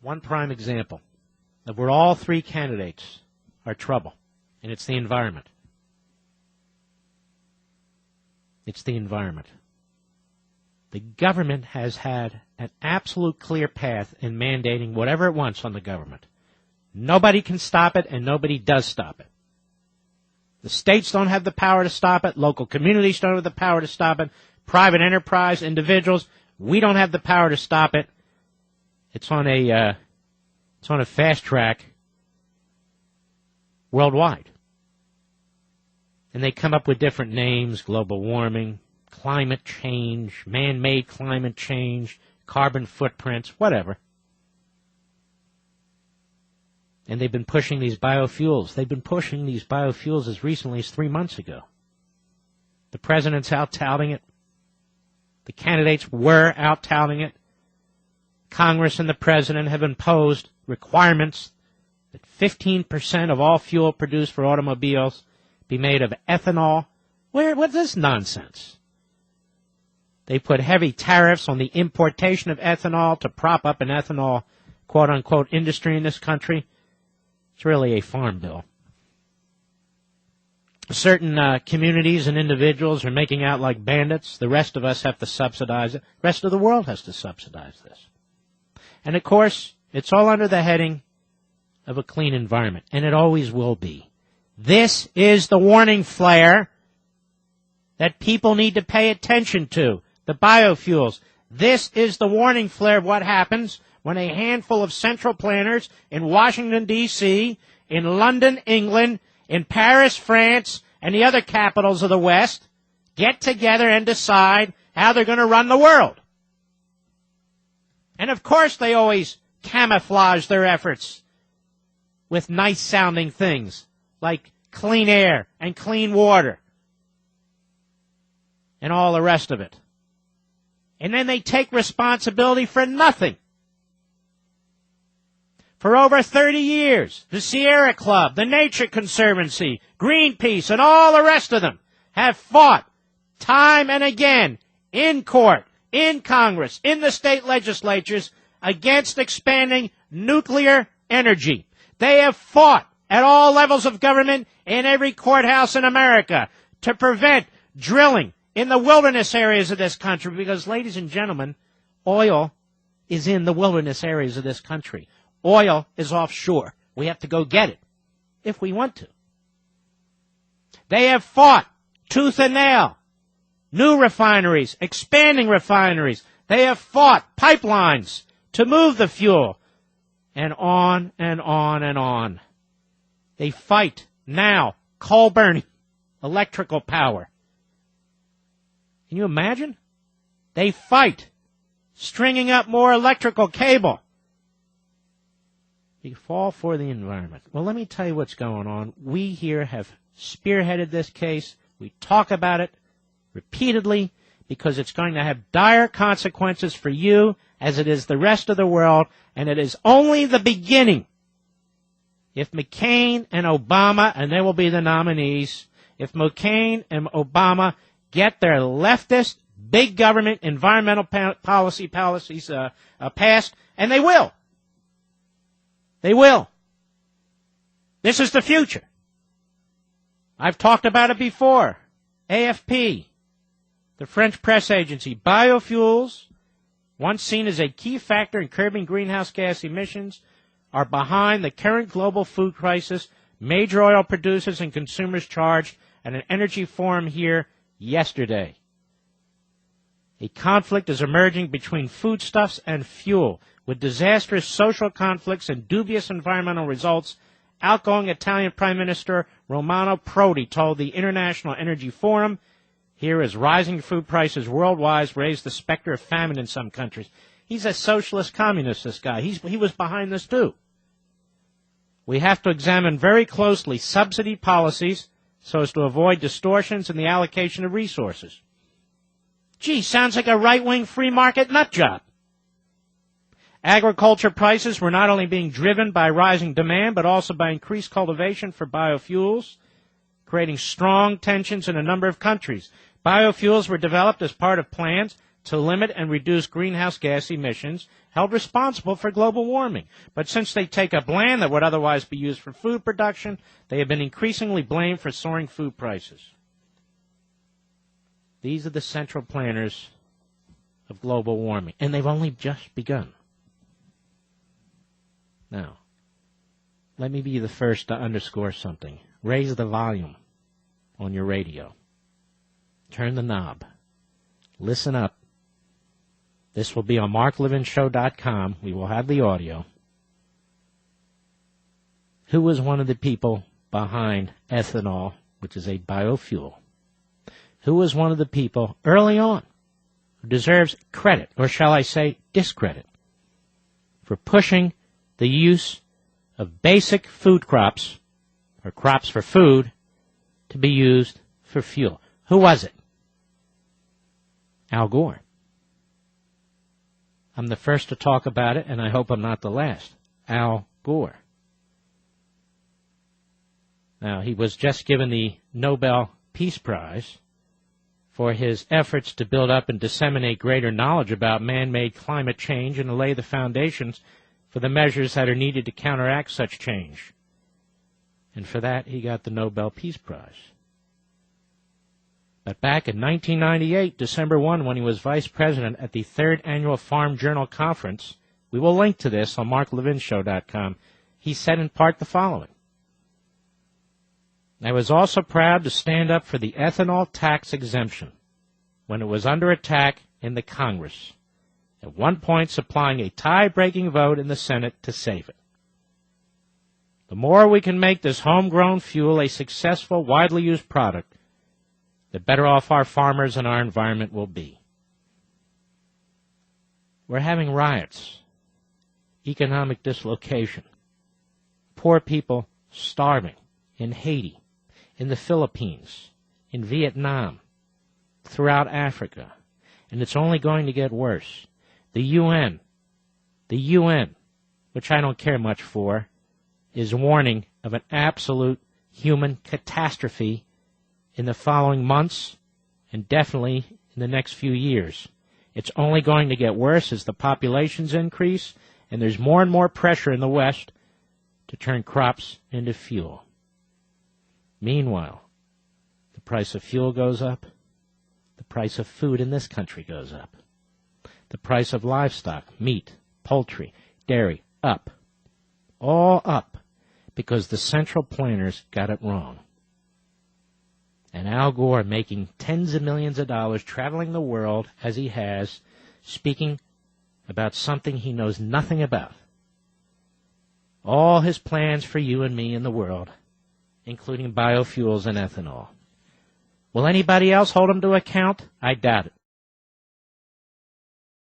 one prime example of where all three candidates are trouble, and it's the environment. It's the environment. The government has had an absolute clear path in mandating whatever it wants on the government. Nobody can stop it, and nobody does stop it. The states don't have the power to stop it. Local communities don't have the power to stop it. Private enterprise, individuals, we don't have the power to stop it. It's on a fast track worldwide. And they come up with different names: global warming, climate change, man-made climate change, carbon footprints, whatever. And they've been pushing these biofuels. They've been pushing these biofuels as recently as 3 months ago. The president's out touting it. The candidates were out touting it. Congress and the president have imposed requirements that 15% of all fuel produced for automobiles be made of ethanol. What's this nonsense? They put heavy tariffs on the importation of ethanol to prop up an ethanol, quote-unquote, industry in this country. It's really a farm bill. Certain communities and individuals are making out like bandits. The rest of us have to subsidize it. The rest of the world has to subsidize this. And, of course, it's all under the heading of a clean environment, and it always will be. This is the warning flare that people need to pay attention to, the biofuels. This is the warning flare of what happens when a handful of central planners in Washington, D.C., in London, England, in Paris, France, and the other capitals of the West get together and decide how they're going to run the world. And, of course, they always camouflage their efforts with nice-sounding things like clean air and clean water and all the rest of it. And then they take responsibility for nothing. For over 30 years, the Sierra Club, the Nature Conservancy, Greenpeace, and all the rest of them have fought time and again in court, in Congress, in the state legislatures against expanding nuclear energy. They have fought at all levels of government in every courthouse in America to prevent drilling in the wilderness areas of this country because, ladies and gentlemen, oil is in the wilderness areas of this country. Oil is offshore. We have to go get it if we want to. They have fought tooth and nail. New refineries, expanding refineries. They have fought pipelines to move the fuel. And on and on and on. They fight now coal burning, electrical power. Can you imagine? They fight stringing up more electrical cable. You fall for the environment. Well, let me tell you what's going on. We here have spearheaded this case. We talk about it repeatedly because it's going to have dire consequences for you as it is the rest of the world, and it is only the beginning. If McCain and Obama, and they will be the nominees, if McCain and Obama get their leftist, big government, environmental policies passed, and they will. They will. This is the future. I've talked about it before. AFP, the French press agency, biofuels, once seen as a key factor in curbing greenhouse gas emissions, are behind the current global food crisis. Major oil producers and consumers charged at an energy forum here yesterday. A conflict is emerging between foodstuffs and fuel, with disastrous social conflicts and dubious environmental results. Outgoing Italian Prime Minister Romano Prodi told the International Energy Forum, here as rising food prices worldwide raise the specter of famine in some countries. He's a socialist communist, this guy. He was behind this too. We have to examine very closely subsidy policies so as to avoid distortions in the allocation of resources. Gee, sounds like a right-wing free market nut job. Agriculture prices were not only being driven by rising demand, but also by increased cultivation for biofuels, creating strong tensions in a number of countries. Biofuels were developed as part of plans to limit and reduce greenhouse gas emissions held responsible for global warming. But since they take up land that would otherwise be used for food production, they have been increasingly blamed for soaring food prices. These are the central planners of global warming, and they've only just begun. Now, let me be the first to underscore something. Raise the volume on your radio. Turn the knob. Listen up. This will be on marklevinshow.com. We will have the audio. Who was one of the people behind ethanol, which is a biofuel? Who was one of the people early on who deserves credit, or shall I say discredit, for pushing the use of basic food crops, or crops for food, to be used for fuel? Who was it? Al Gore. I'm the first to talk about it, and I hope I'm not the last. Al Gore. Now, he was just given the Nobel Peace Prize for his efforts to build up and disseminate greater knowledge about man-made climate change and to lay the foundations for the measures that are needed to counteract such change. And for that, he got the Nobel Peace Prize. But back in 1998, December 1, when he was vice president at the 3rd Annual Farm Journal Conference, we will link to this on marklevinshow.com, he said in part the following: I was also proud to stand up for the ethanol tax exemption when it was under attack in the Congress, at one point supplying a tie-breaking vote in the Senate to save it. The more we can make this homegrown fuel a successful, widely used product, the better off our farmers and our environment will be. We're having riots, economic dislocation, poor people starving in Haiti, in the Philippines, in Vietnam, throughout Africa, and it's only going to get worse. The UN, which I don't care much for, is warning of an absolute human catastrophe in the following months and definitely in the next few years. It's only going to get worse as the populations increase and there's more and more pressure in the West to turn crops into fuel. Meanwhile, the price of fuel goes up, the price of food in this country goes up, the price of livestock, meat, poultry, dairy, up, all up, because the central planners got it wrong. And Al Gore making tens of millions of dollars traveling the world as he has, speaking about something he knows nothing about. All his plans for you and me in the world, including biofuels and ethanol. Will anybody else hold him to account? I doubt it.